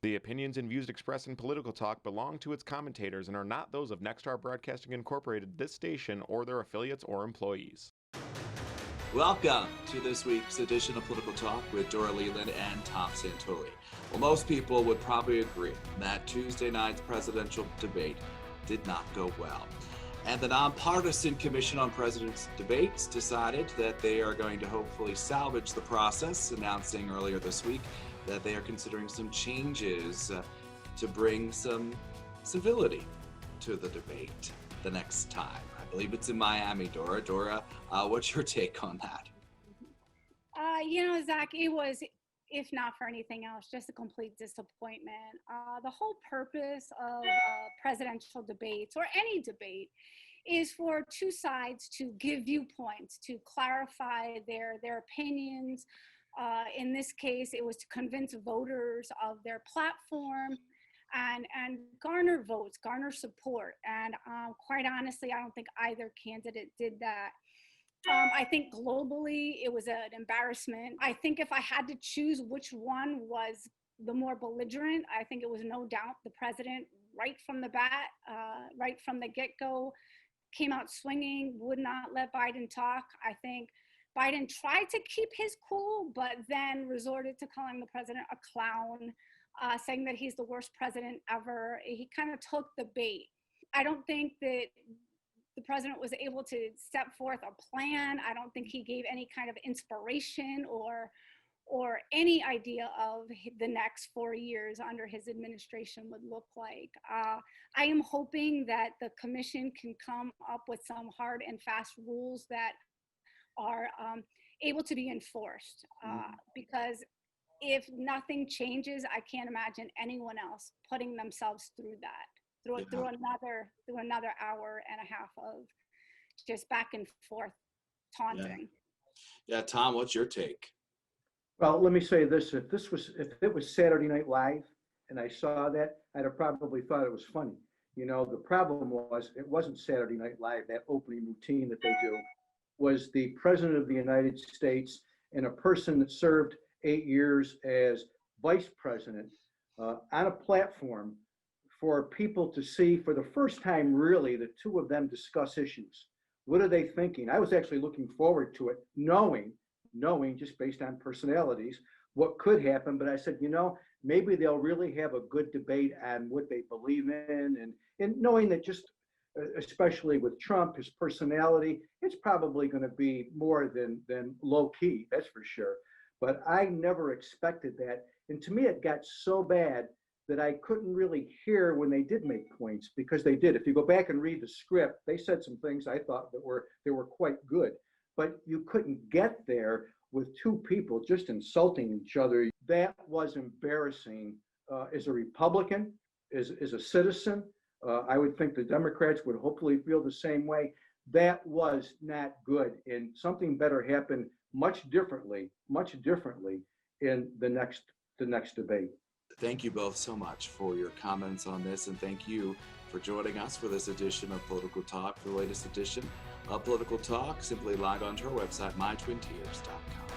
The opinions and views expressed in Political Talk belong to its commentators and are not those of Nexstar Broadcasting Incorporated, this station, or their affiliates or employees. Welcome to this week's edition of Political Talk with Dora Leland and Tom Santori. Well, most people would probably agree that Tuesday night's presidential debate did not go well. And the Nonpartisan Commission on President's Debates decided that they are going to hopefully salvage the process, announcing earlier this week that they are considering some changes to bring some civility to the debate the next time. I believe it's in Miami, Dora. Dora, what's your take on that? Zach, it was, if not for anything else, just a complete disappointment. The whole purpose of presidential debates, or any debate, is for two sides to give viewpoints, to clarify their opinions. In this case, it was to convince voters of their platform and garner votes, garner support. And quite honestly, I don't think either candidate did that. I think globally, it was an embarrassment. I think if I had to choose which one was the more belligerent, I think it was no doubt the president, right from the bat, right from the get-go, came out swinging, would not let Biden talk. I think Biden tried to keep his cool, but then resorted to calling the president a clown, saying that he's the worst president ever. He kind of took the bait. I don't think that the president was able to set forth a plan. I don't think he gave any kind of inspiration or any idea of the next 4 years under his administration would look like. I am hoping that the commission can come up with some hard and fast rules that are able to be enforced, because if nothing changes, I can't imagine anyone else putting themselves through that, through another hour and a half of just back and forth taunting. Yeah, Tom, what's your take? Well, let me say this: if it was Saturday Night Live, and I saw that, I'd have probably thought it was funny. You know, the problem was it wasn't Saturday Night Live. That opening routine that they do was the president of the United States and a person that served 8 years as vice president on a platform for people to see for the first time, really, the two of them discuss issues. What are they thinking? I was actually looking forward to it, knowing just based on personalities, what could happen. But I said, maybe they'll really have a good debate on what they believe in, and knowing that just, especially with Trump, his personality, it's probably going to be more than low key, that's for sure. But I never expected that. And to me, it got so bad that I couldn't really hear when they did make points, because they did. If you go back and read the script, they said some things I thought that were quite good. But you couldn't get there with two people just insulting each other. That was embarrassing. As a Republican, as a citizen, I would think the Democrats would hopefully feel the same way. That was not good, and something better happened much differently in the next debate. Thank you both so much for your comments on this, and thank you for joining us for this edition of Political Talk. For the latest edition of Political Talk, simply log on to our website, mytwintears.com.